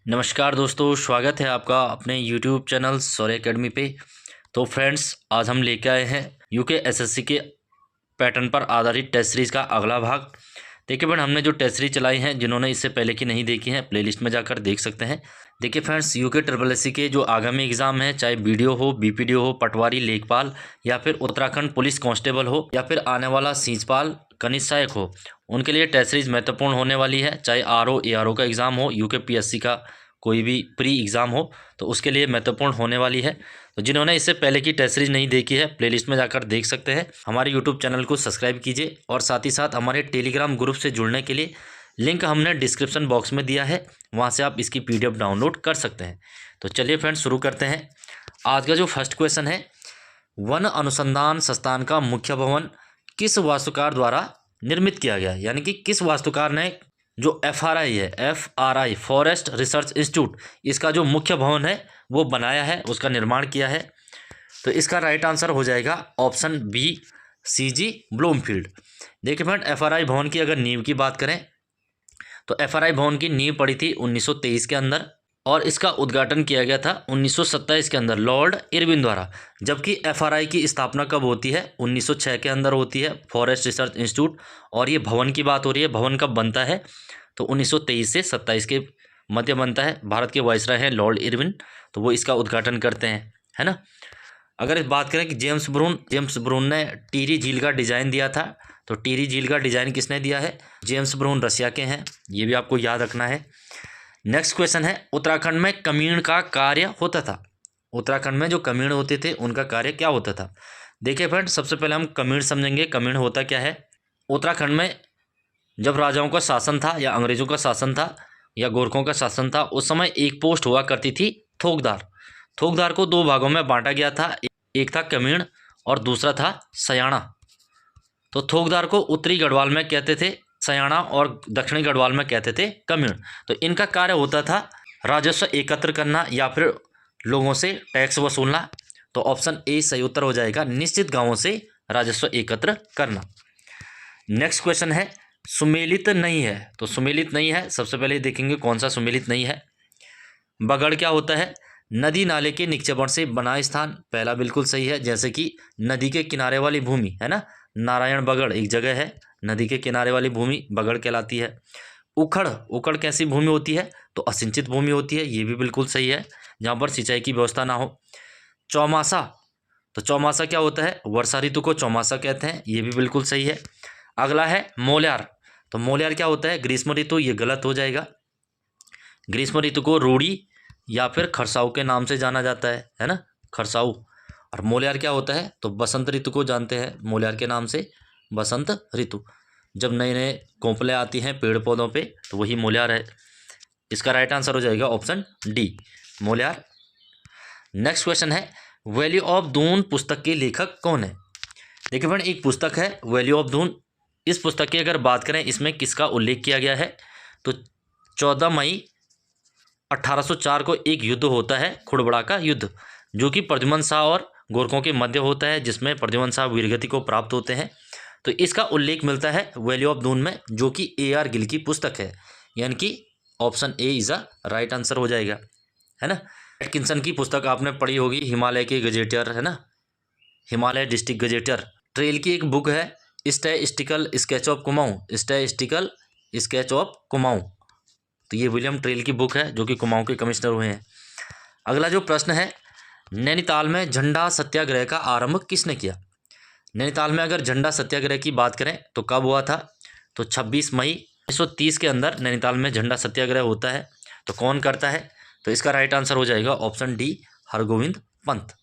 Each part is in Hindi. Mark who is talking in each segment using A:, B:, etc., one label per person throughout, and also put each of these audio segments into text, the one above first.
A: नमस्कार दोस्तों, स्वागत है आपका अपने YouTube चैनल सौर्य एकेडमी पे। तो फ्रेंड्स, आज हम लेके आए हैं यूके एसएससी के पैटर्न पर आधारित टेस्ट सीरीज़ का अगला भाग। देखिए फ्रेंड, हमने जो टेस्ट सीरीज चलाई हैं, जिन्होंने इससे पहले की नहीं देखी हैं, प्लेलिस्ट में जाकर देख सकते हैं। देखिए फ्रेंड्स, यूके ट्रिपल एससी के जो आगामी एग्जाम है, चाहे बीडीओ हो, बीपीडीओ हो, पटवारी, लेखपाल या फिर उत्तराखंड पुलिस कांस्टेबल हो या फिर आने वाला सींचपाल कनिष्ठ सहायक हो, उनके लिए टेस्ट सीरीज महत्वपूर्ण होने वाली है। चाहे आरओ एआरओ का एग्ज़ाम हो, यूके पीएससी का कोई भी प्री एग्ज़ाम हो, तो उसके लिए महत्वपूर्ण होने वाली है। तो जिन्होंने इससे पहले की टेस्ट सीरीज नहीं देखी है, प्लेलिस्ट में जाकर देख सकते हैं। हमारे यूट्यूब चैनल को सब्सक्राइब कीजिए और साथ ही साथ हमारे टेलीग्राम ग्रुप से जुड़ने के लिए लिंक हमने डिस्क्रिप्शन बॉक्स में दिया है, वहाँ से आप इसकी पीडीएफ डाउनलोड कर सकते हैं। तो चलिए फ्रेंड्स, शुरू करते हैं। आज का जो फर्स्ट क्वेश्चन है, वन अनुसंधान संस्थान का मुख्य भवन किस वास्तुकार द्वारा निर्मित किया गया, यानी कि किस वास्तुकार ने जो एफआरआई है, एफआरआई फॉरेस्ट रिसर्च इंस्टीट्यूट, इसका जो मुख्य भवन है वो बनाया है, उसका निर्माण किया है। तो इसका राइट आंसर हो जाएगा ऑप्शन बी, सीजी ब्लूमफील्ड। देखिए फ्रेंड, एफआरआई भवन की अगर नींव की बात करें तो एफआरआई भवन की नींव पड़ी थी 1923 के अंदर और इसका उद्घाटन किया गया था 1927 के अंदर लॉर्ड इरविन द्वारा। जबकि एफआरआई की स्थापना कब होती है? 1906 के अंदर होती है, फॉरेस्ट रिसर्च इंस्टीट्यूट। और ये भवन की बात हो रही है, भवन कब बनता है? तो 1923 से 27 के मध्य बनता है। भारत के वायसराय हैं लॉर्ड इरविन, तो वो इसका उद्घाटन करते हैं, है ना। अगर इस बात करें कि जेम्स ब्रून ने टिहरी झील का डिज़ाइन दिया था, तो टिहरी झील का डिज़ाइन किसने दिया है? जेम्स ब्रून रसिया के हैं, ये भी आपको याद रखना है। नेक्स्ट क्वेश्चन है, उत्तराखंड में कमीण का कार्य होता था। उत्तराखंड में जो कमीण होते थे उनका कार्य क्या होता था? देखिए फ्रेंड, सबसे पहले हम कमीण समझेंगे। कमीण होता क्या है? उत्तराखंड में जब राजाओं का शासन था या अंग्रेजों का शासन था या गोरखों का शासन था, उस समय एक पोस्ट हुआ करती थी थोकदार। थोकदार को दो भागों में बांटा गया था, एक था कमीण और दूसरा था सयाना। तो थोकदार को उत्तरी गढ़वाल में कहते थे सयाना और दक्षिणी गढ़वाल में कहते थे कमीण। तो इनका कार्य होता था राजस्व एकत्र करना या फिर लोगों से टैक्स वसूलना। तो ऑप्शन ए सही उत्तर हो जाएगा, निश्चित गांवों से राजस्व एकत्र करना। नेक्स्ट क्वेश्चन है, सुमेलित नहीं है। तो सुमेलित नहीं है, सबसे पहले देखेंगे कौन सा सुमेलित नहीं है। बगड़ क्या होता है? नदी नाले के निक्षेपण से बना स्थान, पहला बिल्कुल सही है। जैसे कि नदी के किनारे वाली भूमि है ना, नारायण बगड़ एक जगह है, नदी के किनारे वाली भूमि बगड़ कहलाती है। उखड़ कैसी भूमि होती है? तो असिंचित भूमि होती है, ये भी बिल्कुल सही है, जहाँ पर सिंचाई की व्यवस्था ना हो। चौमासा, तो चौमासा क्या होता है? वर्षा ऋतु को चौमासा कहते हैं, ये भी बिल्कुल सही है। अगला है मोल्यार। तो मोल्यार क्या होता है? ग्रीष्म ऋतु, ये गलत हो जाएगा। ग्रीष्म ऋतु को रूड़ी या फिर खरसाऊ के नाम से जाना जाता है ना, खरसाऊ। और मोल्यार क्या होता है? तो बसंत ऋतु को जानते हैं मोल्यार के नाम से, बसंत ऋतु, जब नए नए कोंपले आती हैं पेड़ पौधों पे, तो वही मोल्यार है। इसका राइट आंसर हो जाएगा ऑप्शन डी, मोल्यार। नेक्स्ट क्वेश्चन है, वैल्यू ऑफ दून पुस्तक के लेखक कौन है? देखिए फ्रेंड, एक पुस्तक है वैल्यू ऑफ दून। इस पुस्तक की अगर बात करें, इसमें किसका उल्लेख किया गया है? तो 14 मई 1804 को एक युद्ध होता है, खुड़बड़ा का युद्ध, जो कि प्रद्युमन शाह और गोरखों के मध्य होता है, जिसमें प्रद्युमन शाह वीरगति को प्राप्त होते हैं। तो इसका उल्लेख मिलता है वैल्यू ऑफ दून में, जो कि AR गिल की पुस्तक है, यानी कि option A is a right answer हो जाएगा, है ना। एटकिंसन की पुस्तक आपने पढ़ी होगी, हिमालय के गजेटियर, है ना, हिमालय डिस्ट्रिक्ट गजेटियर। ट्रेल की एक बुक है, statistical sketch of Kumaon, statistical sketch of Kumaon. तो ये विलियम ट्रेल की बुक है, जो कि कुमाऊं के कमिश्नर हुए हैं। अगला जो प्रश्न है, नैनीताल में झंडा सत्याग्रह का आरंभ किसने किया? नैनीताल में अगर झंडा सत्याग्रह की बात करें तो कब हुआ था? तो 26 मई 1930 के अंदर नैनीताल में झंडा सत्याग्रह होता है। तो कौन करता है? तो इसका राइट आंसर हो जाएगा ऑप्शन डी, हरगोविंद पंत।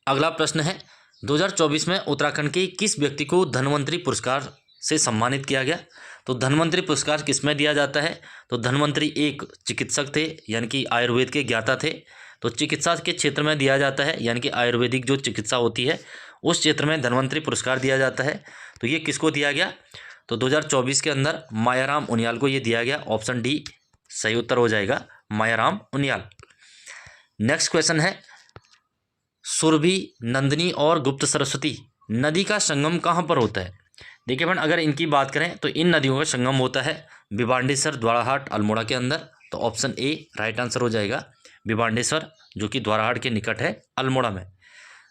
A: अगला प्रश्न है, 2024 में उत्तराखंड के किस व्यक्ति को धन्वंतरी पुरस्कार से सम्मानित किया गया? तो धन्वंतरी पुरस्कार किसमें दिया जाता है? तो धन्वंतरी एक चिकित्सक थे, यानी कि आयुर्वेद के ज्ञाता थे, तो चिकित्सा के क्षेत्र में दिया जाता है, यानी कि आयुर्वेदिक जो चिकित्सा होती है उस क्षेत्र में धन्वंतरी पुरस्कार दिया जाता है। तो ये किसको दिया गया? तो 2024 के अंदर मायाराम उनियाल को ये दिया गया, ऑप्शन डी सही उत्तर हो जाएगा, मायाराम उनियाल। नेक्स्ट क्वेश्चन है, सुरभि, नंदिनी और गुप्त सरस्वती नदी का संगम कहाँ पर होता है? देखिए फ्रेंड, अगर इनकी बात करें तो इन नदियों का संगम होता है भिवांडेश्वर, द्वाराहाट, अल्मोड़ा के अंदर। तो ऑप्शन ए राइट आंसर हो जाएगा भिवांडेश्वर, जो कि द्वाराहाट के निकट है, अल्मोड़ा में।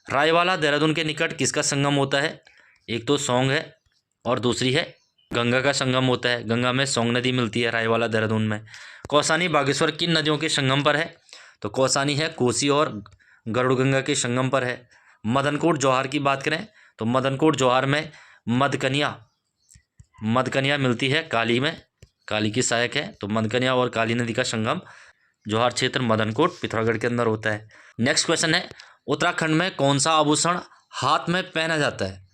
A: रायवाला देहरादून के निकट किसका संगम होता है? एक तो सौंग है और दूसरी है गंगा का संगम होता है। गंगा में सौंग नदी मिलती है रायवाला देहरादून में। कौसानी बागेश्वर किन नदियों के संगम पर है? तो कौसानी है कोसी और गरुड़गंगा के संगम पर है। मदनकोट जौहार की बात करें तो मदनकोट जौहार में मदकनिया मिलती है काली में, काली की सहायक है। तो मदकनिया और काली नदी का संगम जौहार क्षेत्र मदनकोट पिथौरागढ़ के अंदर होता है। नेक्स्ट क्वेश्चन है, उत्तराखंड में कौन सा आभूषण हाथ में पहना जाता है?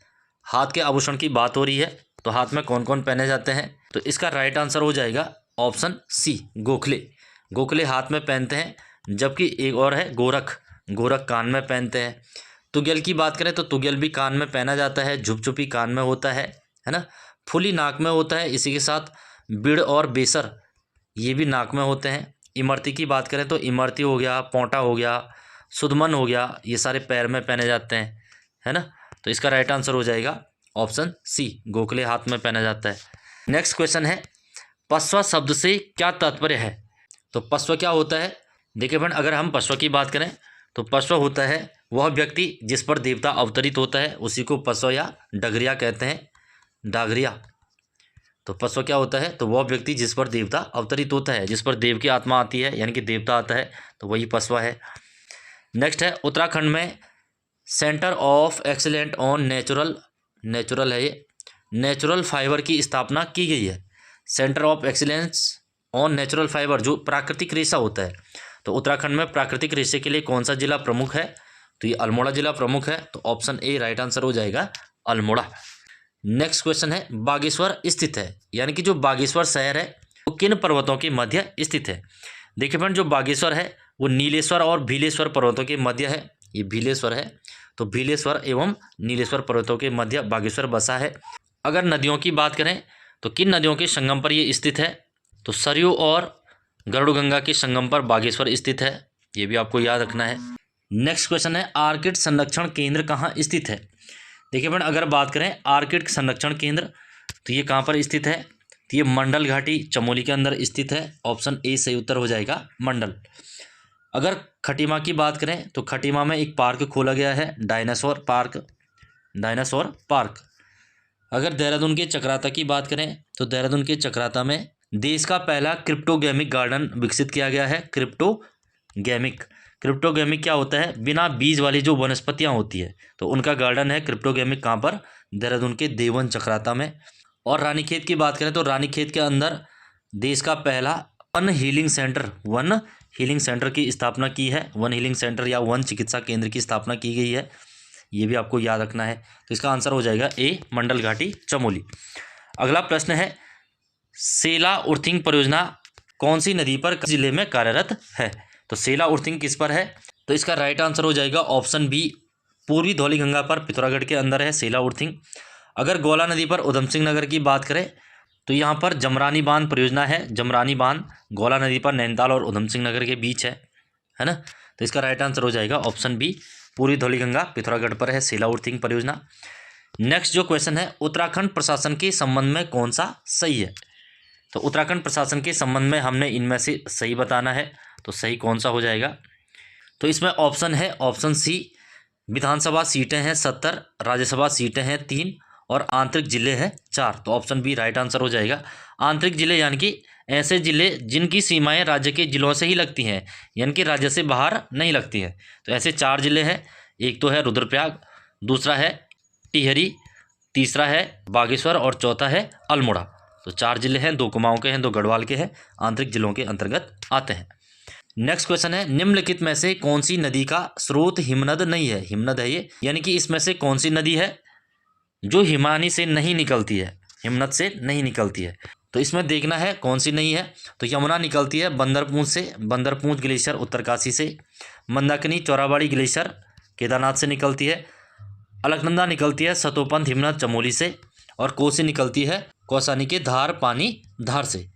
A: हाथ के आभूषण की बात हो रही है, तो हाथ में कौन कौन पहने जाते हैं? तो इसका राइट आंसर हो जाएगा ऑप्शन सी गोखले। गोखले हाथ में पहनते हैं, जबकि एक और है गोरख, गोरख कान में पहनते हैं। तुगेल की बात करें तो तुगेल भी कान में पहना जाता है, झुपझुपी कान में होता है ना। फुली नाक में होता है। इसी के साथ बिड़ और बेसर ये भी नाक में होते हैं। इमरती की बात करें तो इमरती हो गया, पोंटा हो गया, सुदमन हो गया, ये सारे पैर में पहने जाते हैं, है ना। तो इसका राइट आंसर हो जाएगा ऑप्शन सी गोखले हाथ में पहना जाता है। नेक्स्ट क्वेश्चन है, पशवा शब्द से क्या तात्पर्य है? तो पशवा क्या होता है? देखिए फ्रेंड, अगर हम पशवा की बात करें तो पशवा होता है वह व्यक्ति जिस पर देवता अवतरित होता है, उसी को पशवा या डगरिया कहते हैं, डागरिया। तो पशवा क्या होता है? तो वह व्यक्ति जिस पर देवता अवतरित होता है, जिस पर देव की आत्मा आती है, यानी कि देवता आता है, तो वही पशवा है। नेक्स्ट है, उत्तराखंड में centre of excellent on natural है ये, नेचुरल फाइबर की स्थापना की गई है। Centre of excellence on natural fibre, जो प्राकृतिक रेशा होता है, तो उत्तराखंड में प्राकृतिक रेशे के लिए कौन सा जिला प्रमुख है? तो ये अल्मोड़ा जिला प्रमुख है। तो ऑप्शन ए राइट आंसर हो जाएगा अल्मोड़ा। नेक्स्ट क्वेश्चन है, बागेश्वर स्थित है, यानी कि जो बागेश्वर शहर है वो किन पर्वतों के मध्य स्थित है? देखिए फ्रेंड, जो बागेश्वर है वो नीलेश्वर और भीलेश्वर पर्वतों के मध्य है। ये भीलेश्वर है, तो भीलेश्वर एवं नीलेश्वर पर्वतों के मध्य बागेश्वर बसा है। अगर नदियों की बात करें तो किन नदियों के संगम पर ये स्थित है? तो सरयू और गरुड़गंगा के संगम पर बागेश्वर स्थित है, ये भी आपको याद रखना है। नेक्स्ट क्वेश्चन है, आर्किड संरक्षण केंद्र कहाँ स्थित है? देखिए फ्रेंड, अगर बात करें आर्किड संरक्षण केंद्र तो ये कहाँ पर स्थित है? तो ये मंडल घाटी चमोली के अंदर स्थित है। ऑप्शन ए सही उत्तर हो जाएगा मंडल। अगर खटीमा की बात करें तो खटीमा में एक पार्क खोला गया है, डायनासोर पार्क। अगर देहरादून के चक्राता की बात करें तो देहरादून के चक्राता में देश का पहला क्रिप्टोगेमिक गार्डन विकसित किया गया है। क्रिप्टोगेमिक क्या होता है? बिना बीज वाली जो वनस्पतियां होती है, तो उनका गार्डन है क्रिप्टोगेमिक। कहाँ पर? देहरादून के देवन चक्राता में। और रानीखेत की बात करें तो रानीखेत के अंदर देश का पहला वन हीलिंग सेंटर की स्थापना की है। वन हीलिंग सेंटर या वन चिकित्सा केंद्र की स्थापना की गई है, ये भी आपको याद रखना है। तो इसका आंसर हो जाएगा ए मंडल घाटी चमोली। अगला प्रश्न है, सेला उर्थिंग परियोजना कौन सी नदी पर जिले में कार्यरत है? तो सेला उर्थिंग किस पर है? तो इसका राइट आंसर हो जाएगा ऑप्शन बी पूर्वी धौलीगंगा पर पिथौरागढ़ के अंदर है सेला उर्थिंग। अगर गोला नदी पर उधम सिंह नगर की बात करें तो यहाँ पर जमरानी बांध परियोजना है। जमरानी बांध गोला नदी पर नैनीताल और उधम सिंह नगर के बीच है ना। तो इसका राइट आंसर हो जाएगा ऑप्शन बी पूर्वी धौलीगंगा पिथौरागढ़ पर है सेला उर्थिंग परियोजना। नेक्स्ट जो क्वेश्चन है, उत्तराखंड प्रशासन के संबंध में कौन सा सही है? तो उत्तराखंड प्रशासन के संबंध में हमने इनमें से सही बताना है, तो सही कौन सा हो जाएगा? तो इसमें ऑप्शन है ऑप्शन सी, विधानसभा सीटें हैं 70, राज्यसभा सीटें हैं 3 और आंतरिक जिले हैं 4। तो ऑप्शन बी राइट आंसर हो जाएगा। आंतरिक जिले यानी कि ऐसे जिले जिनकी सीमाएं राज्य के जिलों से ही लगती हैं, यानी कि राज्य से बाहर नहीं लगती हैं। तो ऐसे 4 जिले हैं, एक तो है रुद्रप्रयाग, दूसरा है टिहरी, तीसरा है बागेश्वर और चौथा है अल्मोड़ा। तो 4 जिले हैं, 2 कुमाऊं के हैं, 2 गढ़वाल के हैं, आंतरिक जिलों के अंतर्गत आते हैं। नेक्स्ट क्वेश्चन है, निम्नलिखित में से कौन सी नदी का स्रोत हिमनद नहीं है? हिमनद है ये, यानी कि इसमें से कौन सी नदी है जो हिमानी से नहीं निकलती है, हिमनद से नहीं निकलती है? तो इसमें देखना है कौन सी नहीं है। तो यमुना निकलती है बंदरपूंछ से, बंदरपूंछ ग्लेशियर उत्तरकाशी से। मंदाकिनी चौराबाड़ी ग्लेशियर केदारनाथ से निकलती है। अलकनंदा निकलती है सतोपंथ हिमनद चमोली से। और कोसी निकलती है कौसानी के धार से।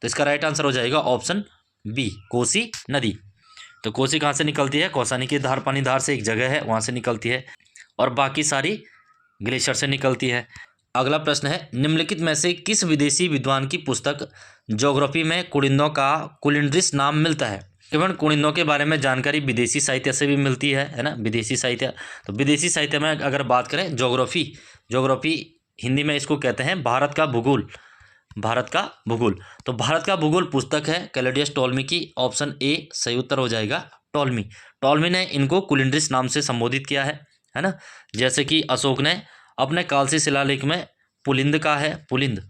A: तो इसका राइट आंसर हो जाएगा ऑप्शन बी कोसी नदी। तो कोसी कहाँ से निकलती है? कौसानी के धार से एक जगह है, वहाँ से निकलती है, और बाकी सारी ग्लेशियर से निकलती है। अगला प्रश्न है, निम्नलिखित में से किस विदेशी विद्वान की पुस्तक ज्योग्राफी में कुलिंदों का कुलिंड्रिस नाम मिलता है? केवल कुलिंदों के बारे में जानकारी विदेशी साहित्य से भी मिलती है ना, विदेशी साहित्य। तो विदेशी साहित्य में अगर बात करें ज्योग्राफी हिंदी में इसको कहते हैं भारत का भूगोल। भारत का भूगोल, तो भारत का भूगोल पुस्तक है कैलेडियस टॉलमी की। ऑप्शन ए सही उत्तर हो जाएगा, टॉलमी ने इनको कुलिंड्रिस नाम से संबोधित किया है ना। जैसे कि अशोक ने अपने कालसी शिलालेख में पुलिंद का है, पुलिंद,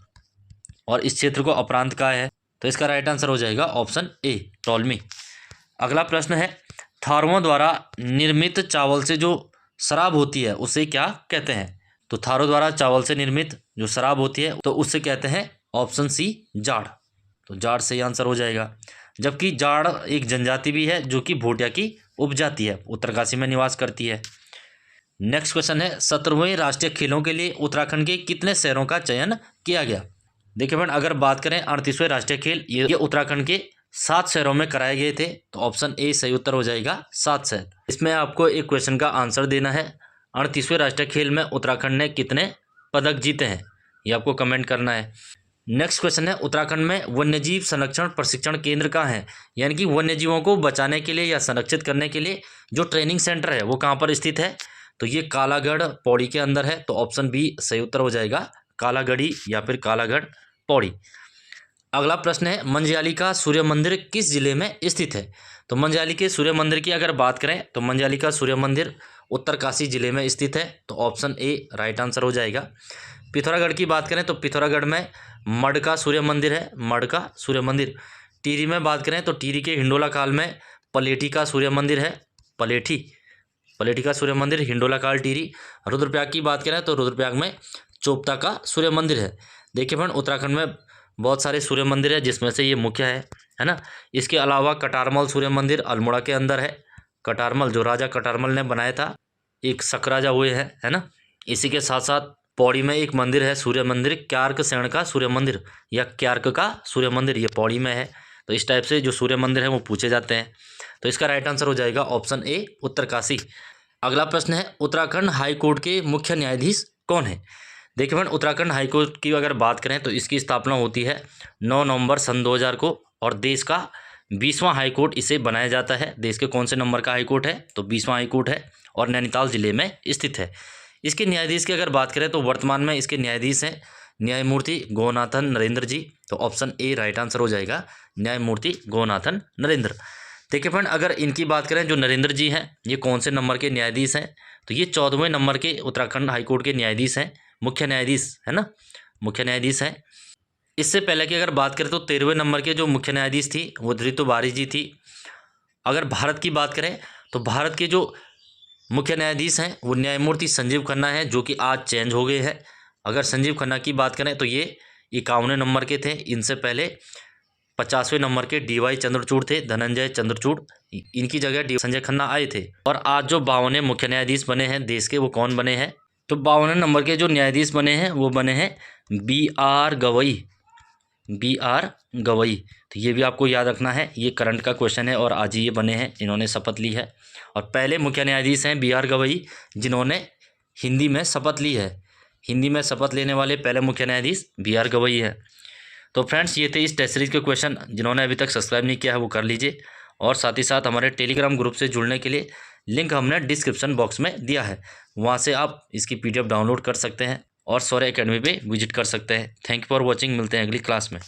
A: और इस क्षेत्र को अपरांत का है। तो इसका राइट आंसर हो जाएगा ऑप्शन ए, टॉलमी। अगला प्रश्न है, थारुओं द्वारा निर्मित चावल से जो शराब होती है उसे क्या कहते हैं? तो थारू द्वारा चावल से निर्मित जो शराब होती है तो उससे कहते हैं ऑप्शन सी, जाड़। तो जाड़ सही आंसर हो जाएगा। जबकि जाड़ एक जनजाति भी है जो कि भोटिया की उपजाति है, उत्तरकाशी में निवास करती है। नेक्स्ट क्वेश्चन है, 17वें राष्ट्रीय खेलों के लिए उत्तराखंड के कितने शहरों का चयन किया गया? देखिए फ्रेंड, अगर बात करें 38वें राष्ट्रीय खेल, ये उत्तराखंड के 7 शहरों में कराए गए थे। तो ऑप्शन ए सही उत्तर हो जाएगा, 7 शहर। इसमें आपको एक क्वेश्चन का आंसर देना है, 38वें राष्ट्रीय खेल में उत्तराखंड ने कितने पदक जीते हैं, ये आपको कमेंट करना है। नेक्स्ट क्वेश्चन है, उत्तराखंड में वन्यजीव संरक्षण प्रशिक्षण केंद्र कहाँ है? यानी कि वन्यजीवों को बचाने के लिए या संरक्षित करने के लिए जो ट्रेनिंग सेंटर है वो कहाँ पर स्थित है? तो ये कालागढ़ पौड़ी के अंदर है। तो ऑप्शन बी सही उत्तर हो जाएगा, कालागढ़ी या फिर कालागढ़ पौड़ी। अगला प्रश्न है, मंज्याली का सूर्य मंदिर किस जिले में स्थित है? तो मंज्याली के सूर्य मंदिर की अगर बात करें तो मंज्याली का सूर्य मंदिर उत्तरकाशी जिले में स्थित है। तो ऑप्शन ए राइट आंसर हो जाएगा। पिथौरागढ़ की बात करें तो पिथौरागढ़ में मड का सूर्य मंदिर है, मड का सूर्य मंदिर। टिहरी में बात करें तो टिहरी के हिंडोला काल में पलेठी का सूर्य मंदिर है, पलेठी का सूर्य मंदिर, हिंडोला काल टिहरी। रुद्रप्रयाग की बात करें तो रुद्रप्रयाग में चोपता का सूर्य मंदिर है। देखिए फ्रेंड, उत्तराखंड में बहुत सारे सूर्य मंदिर है जिसमें से ये मुख्य है ना। इसके अलावा कटारमल सूर्य मंदिर अल्मोड़ा के अंदर है। कटारमल जो राजा कटारमल ने बनाया था, एक शक राजा हुए हैं, है ना। इसी के साथ साथ पौड़ी में एक मंदिर है सूर्य मंदिर, क्यार्क सेन का सूर्य मंदिर या क्यार्क का सूर्य मंदिर, ये पौड़ी में है। तो इस टाइप से जो सूर्य मंदिर है वो पूछे जाते हैं। तो इसका राइट आंसर हो जाएगा ऑप्शन ए, उत्तरकाशी। अगला प्रश्न है, उत्तराखंड हाई कोर्ट के मुख्य न्यायाधीश कौन है? देखिए फ्रेंड, उत्तराखंड हाई कोर्ट की अगर बात करें तो इसकी स्थापना होती है 9 नवंबर सन 2000 को, और देश का 20वां हाई कोर्ट इसे बनाया जाता है। देश के कौन से नंबर का हाई कोर्ट है? तो 20वां हाई कोर्ट है और नैनीताल जिले में स्थित है। इसके न्यायाधीश की अगर बात करें तो वर्तमान में इसके न्यायाधीश हैं न्यायमूर्ति गोनाथन नरेंद्र जी। तो ऑप्शन ए राइट आंसर हो जाएगा, न्यायमूर्ति गोनाथन नरेंद्र। देखिए फ्रेंड, अगर इनकी बात करें जो नरेंद्र जी हैं, ये कौन से नंबर के न्यायाधीश हैं? तो ये 14वें नंबर के उत्तराखंड हाईकोर्ट के न्यायाधीश हैं, मुख्य न्यायाधीश है ना, मुख्य न्यायाधीश हैं। इससे पहले की अगर बात करें तो 13वें नंबर के जो मुख्य न्यायाधीश थी वो ऋतु बारिश जी थी। अगर भारत की बात करें तो भारत के जो मुख्य न्यायाधीश हैं वो न्यायमूर्ति संजीव खन्ना है, जो कि आज चेंज हो गए हैं। अगर संजीव खन्ना की बात करें तो ये 51वें नंबर के थे। इनसे पहले 50वें नंबर के डीवाई चंद्रचूड़ थे, धनंजय चंद्रचूड़, इनकी जगह संजय खन्ना आए थे। और आज जो 52वें मुख्य न्यायाधीश बने हैं देश के, वो कौन बने हैं? तो 52वें नंबर के जो न्यायाधीश बने हैं वो बने हैं BR गवई। तो ये भी आपको याद रखना है, ये करंट का क्वेश्चन है और आज ही ये बने हैं, इन्होंने शपथ ली है। और पहले मुख्य न्यायाधीश हैं BR गवई, जिन्होंने हिंदी में शपथ ली है। हिंदी में शपथ लेने वाले पहले मुख्य न्यायाधीश BR गवई है। तो फ्रेंड्स, ये थे इस टेस्ट सीरीज के क्वेश्चन। जिन्होंने अभी तक सब्सक्राइब नहीं किया है वो कर लीजिए, और साथ ही साथ हमारे टेलीग्राम ग्रुप से जुड़ने के लिए लिंक हमने डिस्क्रिप्शन बॉक्स में दिया है, वहाँ से आप इसकी PDF डाउनलोड कर सकते हैं और शौर्य एकेडमी पे विजिट कर सकते हैं। थैंक यू फॉर वॉचिंग, मिलते हैं अगली क्लास में।